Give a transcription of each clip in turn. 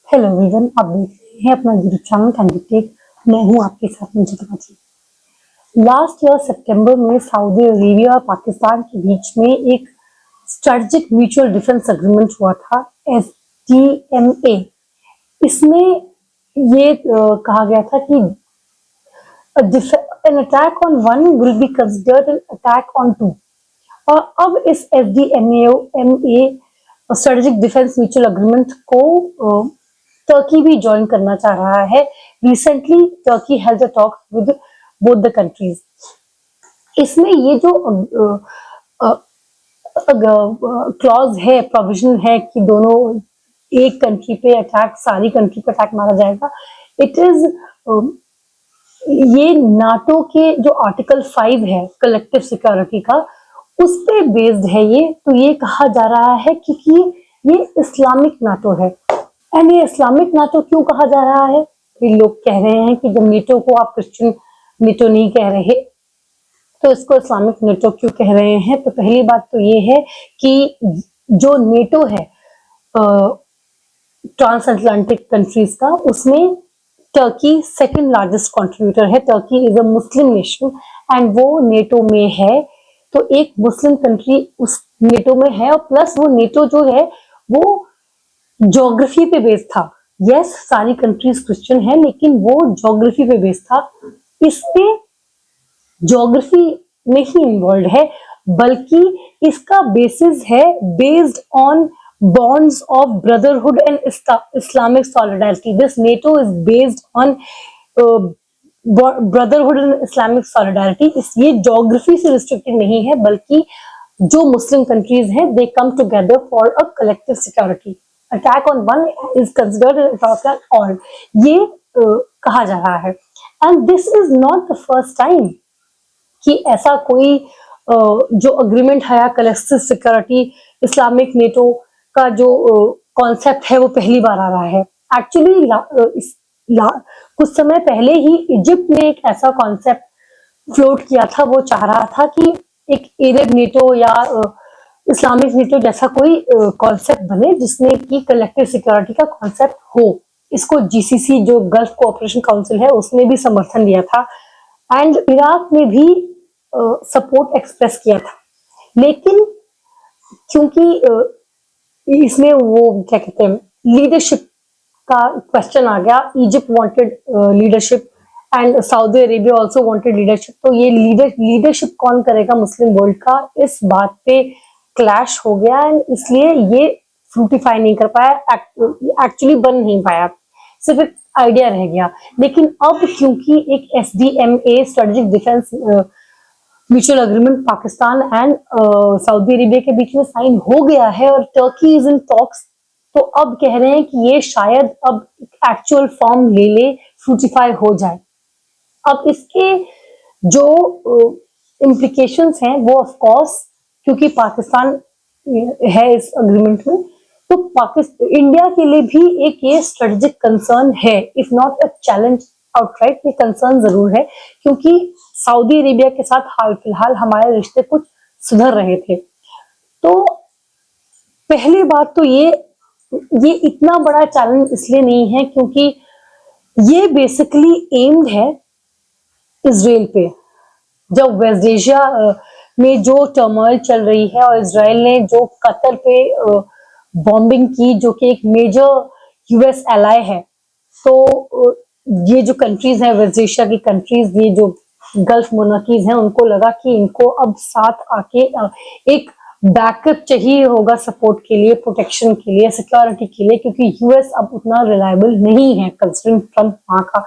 Hello everyone, आप देख रहे हैं अपना यूट्यूब चैनल कैंडी टेक। मैं हूं आपके साथ मंजित गाजी। लास्ट ईयर सितंबर में सऊदी अरेबिया और पाकिस्तान के बीच में एक स्ट्रेटेजिक म्यूचुअल डिफेंस एग्रीमेंट हुआ था, SDMA। इसमें ये कहा गया था कि an attack on one will be considered an attack on two। और अब इस SDMA strategic defence mutual agreement को टर्की भी ज्वाइन करना चाह रहा है। Recently Turkey has a talk with both the countries. इसमें ये जो क्लॉज है, प्रोविजन है कि दोनों एक कंट्री पे अटैक, सारी कंट्री पे अटैक मारा जाएगा। इट इज ये नाटो के जो आर्टिकल 5 है कलेक्टिव सिक्योरिटी का, उस पे बेस्ड है ये। तो ये कहा जा रहा है क्योंकि ये इस्लामिक नाटो है। एंड ये इस्लामिक नाटो क्यों कहा जा रहा है? लोग कह रहे हैं कि जब नेटो को आप क्रिश्चियन नेटो नहीं कह रहे तो इसको इस्लामिक नेटो क्यों कह रहे हैं? तो पहली बात तो ये है कि जो नेटो है ट्रांस अटलांटिक कंट्रीज का, उसमें टर्की सेकंड लार्जेस्ट कंट्रीब्यूटर है। Turkey is a Muslim nation and वो नेटो में है। तो एक मुस्लिम कंट्री उस नेटो में है, और प्लस वो नेटो जो है वो ज्योग्राफी पे बेस्ड था। यस, सारी कंट्रीज क्रिश्चियन है, लेकिन वो ज्योग्राफी पे बेस्ड था। इसमें ज्योग्राफी नहीं इन्वॉल्व है, बल्कि इसका बेसिस है based on bonds of brotherhood and Islamic solidarity. This NATO is based on brotherhood and Islamic solidarity. ये ज्योग्राफी से रिस्ट्रिक्टेड नहीं है, बल्कि जो मुस्लिम कंट्रीज हैं they come together for a collective security. Attack on one is considered attack on all, ये कहा जा रहा है। And this is not the first time कि ऐसा कोई जो अग्रीमेंट है कलेक्टिव सिक्योरिटी इस्लामिक नेटो का जो कॉन्सेप्ट है वो पहली बार आ रहा है। एक्चुअली कुछ समय पहले ही इजिप्ट ने एक ऐसा कॉन्सेप्ट फ्लोट किया था। वो चाह रहा था कि एक अरब नेटो या इस्लामिक नेटो जैसा कोई कॉन्सेप्ट बने जिसमें कि कलेक्टिव सिक्योरिटी का कॉन्सेप्ट हो। इसको GCC जो गल्फ कोऑपरेशन काउंसिल है उसने भी समर्थन दिया था, एंड इराक ने भी सपोर्ट एक्सप्रेस किया था। लेकिन क्योंकि इसमें वो क्या कहते हैं, लीडरशिप का क्वेश्चन आ गया। Egypt wanted leadership and Saudi Arabia also wanted leadership. तो ये लीडरशिप कौन करेगा मुस्लिम वर्ल्ड का, इस बात पे क्लैश हो गया, एंड इसलिए ये फ्रूटिफाई नहीं कर पाया, एक्चुअली बन नहीं पाया, सिर्फ एक आइडिया रह गया। लेकिन अब क्योंकि एक SDMA strategic defence mutual agreement Pakistan and Saudi Arabia के बीच में साइन हो गया है और टर्की इज इन टॉक्स, तो अब कह रहे हैं कि ये शायद अब एक्चुअल फॉर्म ले ले, फ्रूटिफाई हो जाए। अब इसके जो इम्प्लीकेशंस हैं वो ऑफ कोर्स, क्योंकि पाकिस्तान है इस अग्रीमेंट में, तो पाकिस्तान इंडिया के लिए भी एक ये स्ट्रेटेजिक कंसर्न है, if not a challenge outright. ये कंसर्न जरूर है, क्योंकि सऊदी अरेबिया के साथ हाल फिलहाल हमारे रिश्ते कुछ सुधर रहे थे। तो पहली बात तो ये इतना बड़ा चैलेंज इसलिए नहीं है क्योंकि ये बेसिकली एम्ड है इजराइल पे। जब वेस्ट एशिया में जो टर्मोइल चल रही है और इजराइल ने जो कतर पे बॉम्बिंग की, जो कि एक मेजर US एलाई है, तो ये जो कंट्रीज हैं वेस्ट एशिया की कंट्रीज, ये जो गल्फ मोनार्कीज हैं, उनको लगा कि इनको अब साथ आके एक बैकअप चाहिए होगा सपोर्ट के लिए, प्रोटेक्शन के लिए, सिक्योरिटी के लिए, क्योंकि US अब उतना रिलायबल नहीं है कंसिडरिंग ट्रम्प वहां का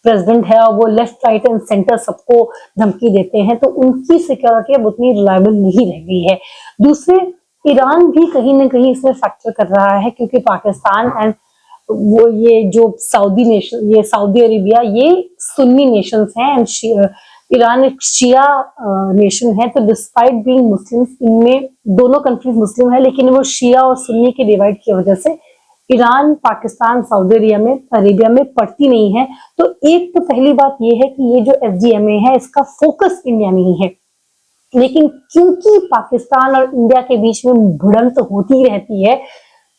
प्रेसिडेंट है और वो लेफ्ट राइट एंड सेंटर सबको धमकी देते हैं, तो उनकी सिक्योरिटी अब उतनी रिलायबल नहीं रह गई है। दूसरे ईरान भी कहीं ना कहीं इसमें फैक्टर कर रहा है, क्योंकि पाकिस्तान एंड वो ये जो सऊदी नेशन, ये सऊदी अरेबिया, ये सुन्नी नेशंस हैं एंड ईरान एक शिया नेशन है। तो डिस्पाइट बीइंग मुस्लिम्स, इनमें दोनों कंट्रीज मुस्लिम है, लेकिन वो शिया और सुन्नी के डिवाइड की वजह से ईरान पाकिस्तान सऊदी अरेबिया में पड़ती नहीं है। तो एक तो पहली बात ये है कि ये जो SDMA है इसका फोकस इंडिया नहीं है, लेकिन क्योंकि पाकिस्तान और इंडिया के बीच में भिड़ंत होती रहती है,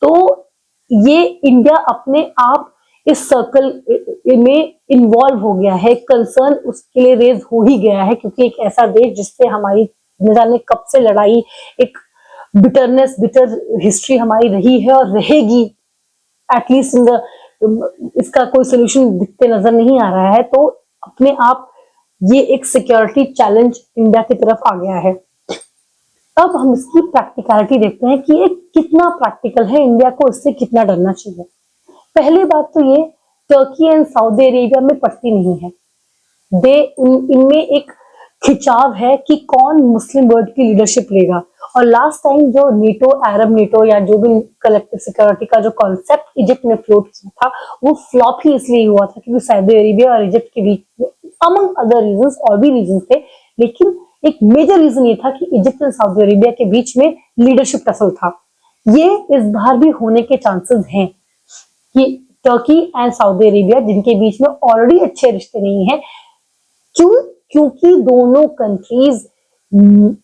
तो ये इंडिया अपने आप इस सर्कल में इन्वॉल्व हो गया है, कंसर्न उसके लिए रेज हो ही गया है, क्योंकि एक ऐसा देश जिससे हमारी न जाने कब से लड़ाई, एक बिटर हिस्ट्री हमारी रही है और रहेगी, एटलीस्ट इन द, इसका कोई सोल्यूशन दिखते नजर नहीं आ रहा है, तो अपने आप ये एक सिक्योरिटी चैलेंज इंडिया की तरफ आ गया है। अब हम इसकी प्रैक्टिकलिटी देखते हैं कि ये कितना प्रैक्टिकल है, इंडिया को इससे कितना डरना चाहिए। पहली बात तो ये, टर्की एंड सऊदी अरेबिया में पटती नहीं है, इनमें एक खिंचाव है कि कौन मुस्लिम वर्ल्ड की लीडरशिप लेगा। और लास्ट टाइम जो नेटो, अरब नेटो या जो भी कलेक्टिव सिक्योरिटी का जो कॉन्सेप्ट इजिप्ट ने फ्लोट किया था, वो फ्लॉप ही इसलिए हुआ था क्योंकि सऊदी अरेबिया और इजिप्ट के बीच में, अमंग अदर रीजंस और भी रीजंस थे, लेकिन एक मेजर रीजन ये था कि इजिप्ट और सऊदी अरेबिया के बीच में लीडरशिप टसल था। ये इस बार भी होने के चांसेस हैं कि टर्की एंड सऊदी अरेबिया, जिनके बीच में ऑलरेडी अच्छे रिश्ते नहीं है, क्योंकि दोनों कंट्रीज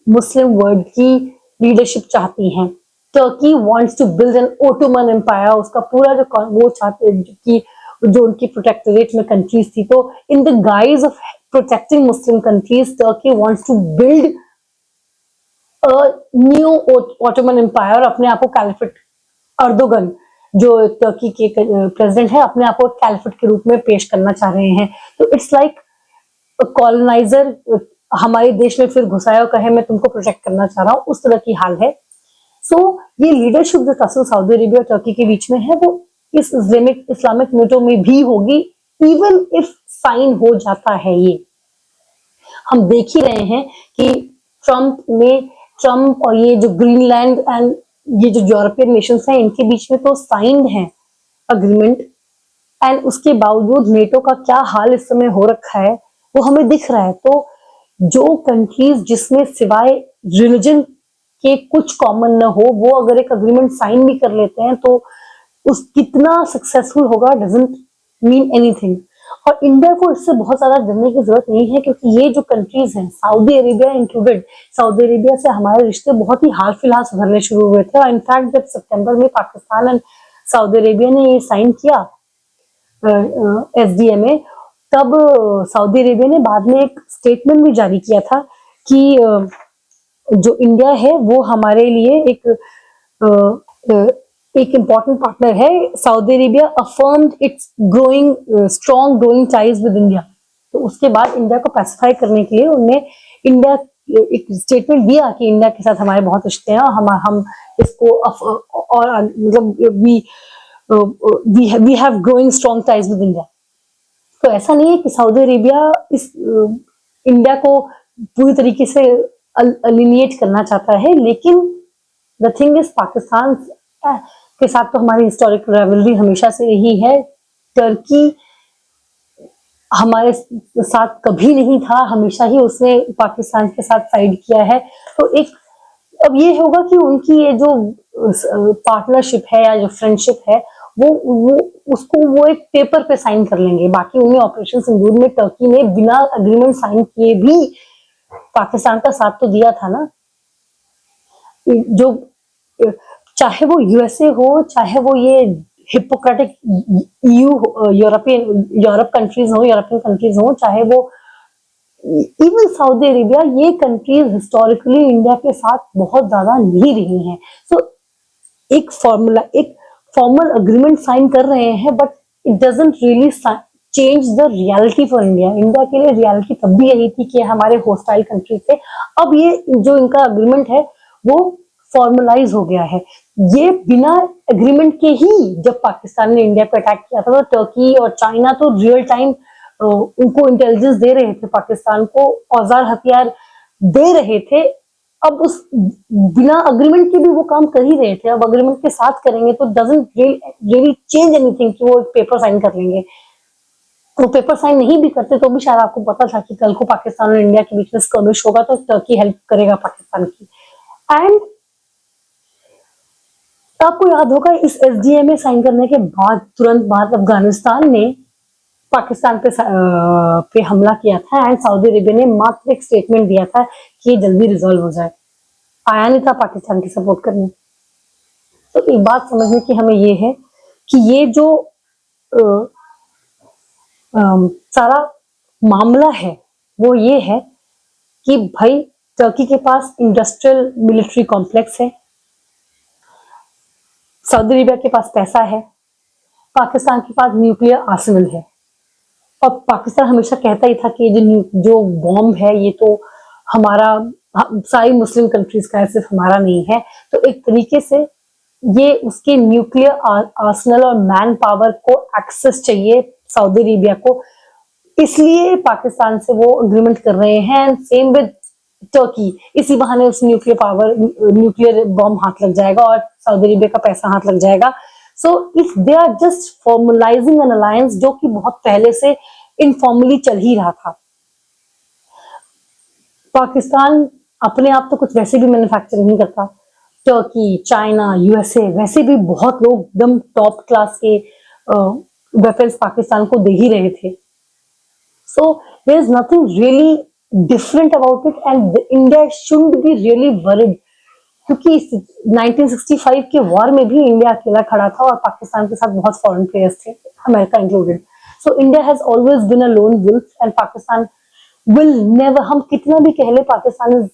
मुस्लिम वर्ल्ड की लीडरशिप चाहती हैं। Turkey wants to build an Ottoman empire, उसका पूरा जो वो चाहते कि जो उनकी प्रोटेक्टोरेट में कंट्रीज थी, तो in the guise of protecting Muslim countries, Turkey wants to build a new Ottoman empire, अपने आप को कैलिफेट, अर्दोगन जो टर्की के प्रेसिडेंट है, अपने आप को कैलिफेट के रूप में पेश करना चाह रहे हैं। तो इट्स लाइक कॉलोनाइजर हमारे देश में फिर घुसाया और कहे मैं तुमको प्रोटेक्ट करना चाह रहा हूँ, उस तरह की हाल है। सो ये लीडरशिप जो टसल सऊदी अरेबिया और टर्की के बीच में है, वो इस इस्लामिक नेटो में भी होगी, इवन इफ साइन हो जाता है। ये हम देख ही रहे हैं कि ट्रम्प और ये जो ग्रीनलैंड एंड ये जो यूरोपियन नेशंस हैं, इनके बीच में तो साइंड है अग्रीमेंट, एंड उसके बावजूद नेटो का क्या हाल इस समय हो रखा है वो हमें दिख रहा है। तो जो कंट्रीज जिसमें सिवाय रिलीजन के कुछ कॉमन न हो, वो अगर एक अग्रीमेंट साइन भी कर लेते हैं तो उस कितना सक्सेसफुल होगा डजंट मीन एनीथिंग। और इंडिया को इससे बहुत ज्यादा डरने की जरूरत नहीं है, क्योंकि ये जो कंट्रीज हैं, Saudi Arabia included, Saudi Arabia से हमारे रिश्ते बहुत ही हाल फिलहाल सुधरने शुरू हुए थे। और इनफैक्ट जब सितंबर में पाकिस्तान एंड सऊदी अरेबिया ने ये साइन किया SDA में, तब सऊदी अरेबिया ने बाद में एक स्टेटमेंट भी जारी किया था कि जो इंडिया है वो हमारे लिए एक इम्पॉर्टेंट पार्टनर है। Saudi Arabia affirmed its strong growing ties with India. तो उसके बाद इंडिया को पैसिफाई करने के लिए उन्होंने इंडिया एक स्टेटमेंट दिया कि इंडिया के साथ हमारे बहुत रिश्ते हैं, हम इसको और मतलब we have growing strong ties with India. तो ऐसा नहीं है कि सऊदी अरेबिया इस इंडिया को पूरी तरीके से अलिनिएट करना चाहता है, लेकिन द थिंग इज पाकिस्तान के साथ तो हमारी हिस्टोरिकल राइवलरी हमेशा से रही है। टर्की हमारे साथ कभी नहीं था, हमेशा ही उसने पाकिस्तान के साथ साइड किया है। तो एक अब ये होगा कि उनकी ये जो पार्टनरशिप है या जो फ्रेंडशिप है, वो उसको वो एक पेपर पे साइन कर लेंगे। बाकी उन्हें ऑपरेशन सिंदूर में टर्की ने बिना अग्रीमेंट साइन किए भी पाकिस्तान का साथ तो दिया था ना। जो चाहे वो USA हो, चाहे वो ये हिपोक्रेटिक यूरोप कंट्रीज हो, चाहे वो इवन सऊदी अरेबिया, ये कंट्रीज हिस्टोरिकली इंडिया के साथ बहुत ज्यादा नहीं रही हैं। सो एक फॉर्मल अग्रीमेंट साइन कर रहे हैं, but it doesn't really change the reality for India. India के लिए रियलिटी तब भी यही थी कि हमारे होस्टाइल कंट्री थे। अब ये जो इनका अग्रीमेंट है वो फॉर्मलाइज हो गया है। ये बिना एग्रीमेंट के ही जब पाकिस्तान ने इंडिया पे अटैक किया था, तो टर्की और चाइना तो रियल टाइम उनको इंटेलिजेंस दे रहे थे, पाकिस्तान को औजार हथियार दे रहे थे। अब उस बिना अग्रीमेंट के भी वो काम कर ही रहे थे, अब अग्रीमेंट के साथ करेंगे तो डजंट रियली चेंज एनीथिंग कि वो पेपर साइन कर लेंगे। वो पेपर साइन नहीं भी करते तो भी शायद आपको पता था कि कल को पाकिस्तान और इंडिया के बीच में स्कर्मिश होगा तो टर्की हेल्प करेगा पाकिस्तान की। एंड आपको याद होगा इस SDA में साइन करने के बाद तुरंत बाद अफगानिस्तान ने पाकिस्तान पे हमला किया था, एंड सऊदी अरेबिया ने मात्र एक स्टेटमेंट दिया था कि ये जल्दी रिजॉल्व हो जाए, आया नहीं था पाकिस्तान की सपोर्ट करने। तो एक बात समझने की हमें ये है कि ये जो सारा मामला है वो ये है कि भाई टर्की के पास इंडस्ट्रियल मिलिट्री कॉम्प्लेक्स है, सऊदी अरेबिया के पास पैसा है, पाकिस्तान के पास न्यूक्लियर आर्सेनल है। और पाकिस्तान हमेशा कहता ही था कि जो बॉम्ब है ये तो हमारा, सारी मुस्लिम कंट्रीज का है, सिर्फ हमारा नहीं है। तो एक तरीके से ये उसके न्यूक्लियर आर्सेनल और मैन पावर को एक्सेस चाहिए सऊदी अरेबिया को, इसलिए पाकिस्तान से वो अग्रीमेंट कर रहे हैं। सेम विद टर्की, इसी बहाने उस न्यूक्लियर बॉम्ब हाथ लग जाएगा और सऊदी अरेबिया का पैसा हाथ लग जाएगा। So if they are just formalising an alliance जो कि बहुत पहले से इनफॉर्मली चल ही रहा था। पाकिस्तान अपने आप तो कुछ वैसे भी मैन्युफैक्चर नहीं करता, टर्की, चाइना, यूएसए वैसे भी बहुत लोग एकदम टॉप क्लास के वेपन्स पाकिस्तान को दे ही रहे थे। So there is nothing really different about it and India shouldn't be really worried, क्योंकि 1965 के वॉर में भी इंडिया अकेला खड़ा था और पाकिस्तान के साथ बहुत फॉरेन प्लेयर्स थे, America included. So India has always been a lone wolf and Pakistan will never, हम कितना भी कह ले पाकिस्तान इज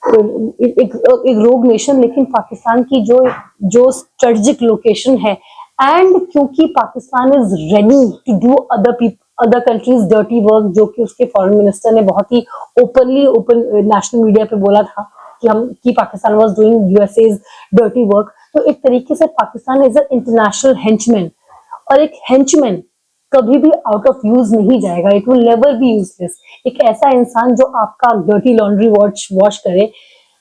एक रोग नेशन, लेकिन पाकिस्तान की जो स्ट्रेटेजिक लोकेशन है एंड क्योंकि Pakistan is ready to do other countries dirty work, जो कि उसके फॉरेन मिनिस्टर ने बहुत ही ओपन नेशनल मीडिया पे बोला था कि Pakistan was doing USA's dirty work. तो एक तरीके से Pakistan is a international henchman, और एक हेंचमैन कभी भी आउट ऑफ यूज नहीं जाएगा, it will never be useless. एक ऐसा इंसान जो आपका डर्टी लॉन्ड्री वॉश करे,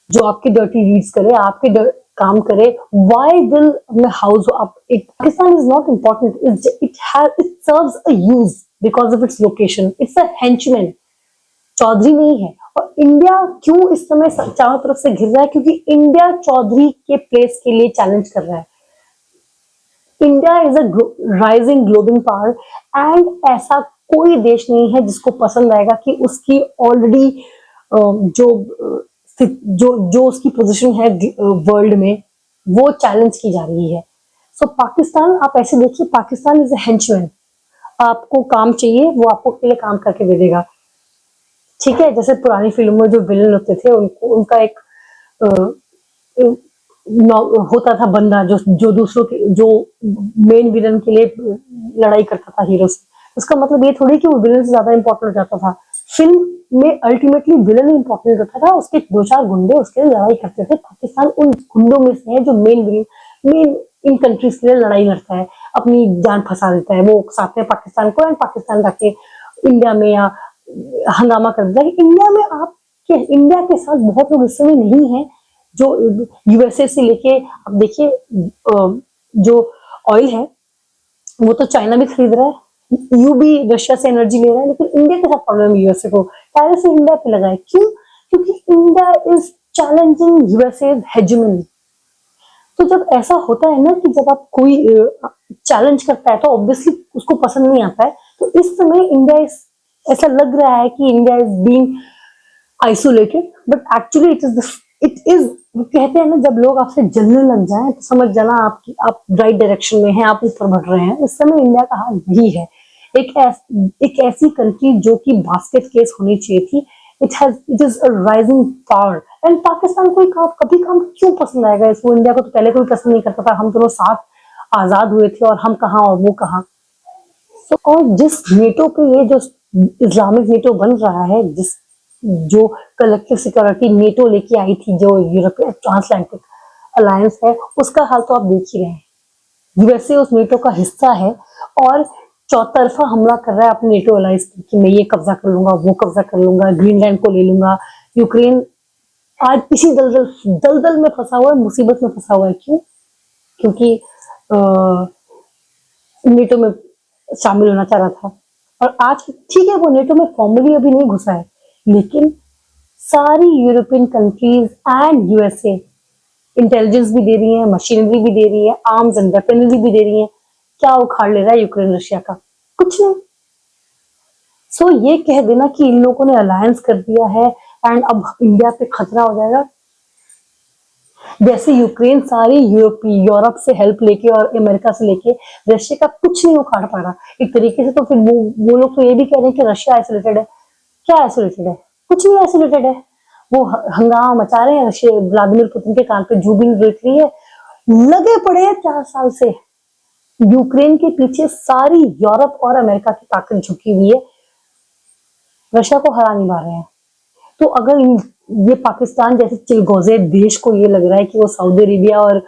जो आपके डर्टी रीड्स करे, आपके काम करे, why will house up it? Pakistan is not important, it serves a use because of its location, it's a henchman, Chaudhary नहीं है। और इंडिया क्यों इस समय चारों तरफ से घिर रहा है? क्योंकि इंडिया चौधरी के प्लेस के लिए चैलेंज कर रहा है। India is a rising global power and ऐसा कोई देश नहीं है जिसको पसंद आएगा कि उसकी ऑलरेडी जो उसकी पोजीशन है वर्ल्ड में वो चैलेंज की जा रही है। सो पाकिस्तान, आप ऐसे देखिए, पाकिस्तान इज अ हेंचमैन, आपको काम चाहिए वो आपको के लिए काम करके दे देगा, ठीक है। जैसे पुरानी फिल्मों में जो विलन होते थे उनका एक होता था बंदा जो दूसरों के, जो मेन विलन के लिए लड़ाई करता था हीरो से। उसका मतलब ये थोड़ी कि वो विलन से ज्यादा इंपॉर्टेंट हो जाता था। फिल्म में अल्टीमेटली विलन इंपॉर्टेंट होता था, उसके दो चार गुंडे उसके लिए लड़ाई करते थे। पाकिस्तान उन गुंडों में से है जो मेन इन कंट्रीज के लिए लड़ाई लड़ता है, अपनी जान फंसा देता है, वो उकसाते हैं पाकिस्तान को एंड पाकिस्तान जाके इंडिया में या हंगामा कर देता है। इंडिया के साथ बहुत लोग इस समय नहीं है, जो यूएसए से लेके, अब देखिए जो ऑयल है वो तो चाइना भी खरीद रहा है, यू भी रशिया से एनर्जी ले रहा है, लेकिन इंडिया के साथ प्रॉब्लम है यूएसए को टैरिफ इंडिया पे लगा है। क्यों? क्योंकि India is challenging USA hegemony. तो जब ऐसा होता है ना कि जब आप कोई चैलेंज करता है तो ऑब्वियसली उसको पसंद नहीं आता है। तो इस समय इंडिया ऐसा लग रहा है कि India is being isolated, but actually it is कहते हैं ना, जब लोग आपसे जलने लग जाएं तो समझ जाना आप राइट डायरेक्शन में हैं, आप ऊपर बढ़ रहे हैं। इस समय इंडिया का हाल यही है, एक ऐसी कंट्री जो कि बास्केट केस होनी चाहिए थी, it is a rising power and Pakistan को कभी काम क्यों पसंद आएगा इसको? इंडिया को तो पहले कोई पसंद नहीं करता था, हम दोनों साथ आजाद हुए थे और हम कहाँ और वो कहाँ। तो और जिस नेटो पे ये जो इस्लामिक नेटो बन रहा है, जो कलेक्टिव सिक्योरिटी नेटो लेके आई थी, जो यूरोपियन ट्रांसएटलांटिक अलायंस है, उसका हाल तो आप देख ही रहे हैं। यूएसए उस नेटो का हिस्सा है और चौतरफा हमला कर रहा है अपने नेटो अलायंस पर कि मैं ये कब्जा कर लूंगा, वो कब्जा कर लूंगा, ग्रीनलैंड को ले लूंगा। यूक्रेन आज इसी दलदल में फंसा हुआ है, मुसीबत में फंसा हुआ है। क्यों? क्योंकि नेटो में शामिल होना चाह रहा था और आज ठीक है वो नेटो में फॉर्मली अभी नहीं घुसा है, लेकिन सारी European countries and USA intelligence भी दे रही है, मशीनरी भी दे रही है, आर्म्स एंड वेपनरी भी दे रही है। क्या उखाड़ ले रहा है यूक्रेन रशिया का? कुछ नहीं। सो ये कह देना कि इन लोगों ने अलायंस कर दिया है एंड अब इंडिया पे खतरा हो जाएगा, जैसे यूक्रेन सारी यूरोप से हेल्प लेके और अमेरिका से लेके रशिया का कुछ नहीं उखाड़ पा रहा एक तरीके से। तो फिर वो लोग तो ये भी कह रहे हैं कि रशिया आइसोलेटेड है। क्या आइसोलेटेड है? कुछ नहीं आइसोलेटेड है। वो हंगामा मचा रहे हैं, रशिया व्लादिमीर पुतिन के कान पे जू भी रेत रही है, लगे पड़े हैं 4 साल से। यूक्रेन के पीछे सारी यूरोप और अमेरिका की ताकत झुकी हुई है, रशिया को हरा नहीं पा रहे हैं। तो अगर ये पाकिस्तान जैसे चिलगोजे देश को ये लग रहा है कि वो सऊदी अरेबिया और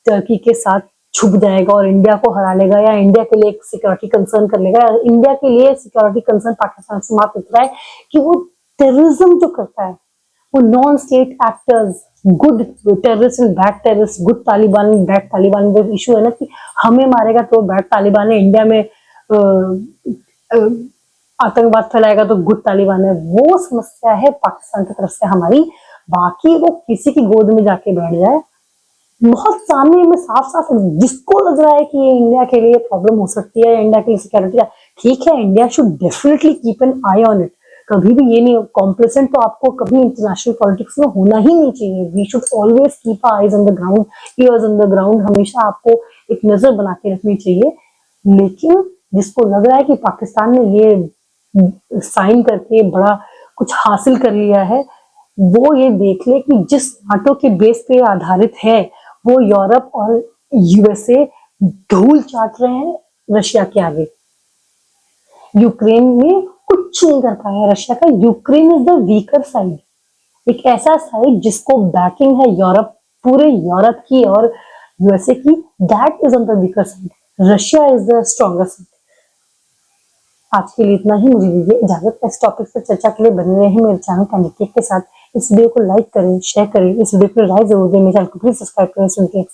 टर्की के साथ छुप जाएगा और इंडिया को हरा लेगा, या इंडिया के लिए एक सिक्योरिटी कंसर्न कर लेगा, इंडिया के लिए सिक्योरिटी कंसर्न पाकिस्तान से मात्र इतना है कि वो टेररिज्म जो करता है, वो non state actors, good terrorist and bad terrorist, good Taliban bad Taliban, जो इशू है ना कि हमें मारेगा तो बैड तालिबान है, इंडिया में आतंकवाद फैलाएगा तो गुड तालिबान है, वो समस्या है पाकिस्तान की तरफ से हमारी। बाकी वो किसी की गोद में जाके बैठ जाए, बहुत सामने में साफ साफ जिसको लग रहा है कि ये इंडिया के लिए प्रॉब्लम हो सकती है, इंडिया की सिक्योरिटी, ठीक है, India should definitely keep an I on it. कभी भी ये नहीं कॉम्प्लेसेंट तो आपको कभी इंटरनेशनल पॉलिटिक्स में होना ही नहीं चाहिए। We should always keep eyes on the ground, ears on the ground, हमेशा आपको एक नजर बना के रखनी चाहिए। लेकिन जिसको लग रहा है कि पाकिस्तान ने ये साइन करके बड़ा कुछ हासिल कर लिया है, वो ये देख ले कि जिस नाटो के बेस पे आधारित है वो यूरोप और यूएसए धूल चाट रहे हैं रशिया के आगे। यूक्रेन में कुछ नहीं कर पाया रशिया का। Ukraine is the weaker side, एक ऐसा साइड जिसको बैकिंग है यूरोप, पूरे यूरोप की और यूएसए की, that is on the weaker side. Russia is the stronger side. आज के लिए इतना ही, मुझे दीजिए इजाजत। इस टॉपिक पर चर्चा के लिए बने रहे मेरे चैनल कनेक्टेड के साथ। इस वीडियो को लाइक करें, शेयर करें, इस वीडियो को राय जरूर दें, मेरे चैनल को प्लीज सब्सक्राइब करें। सुनते हैं।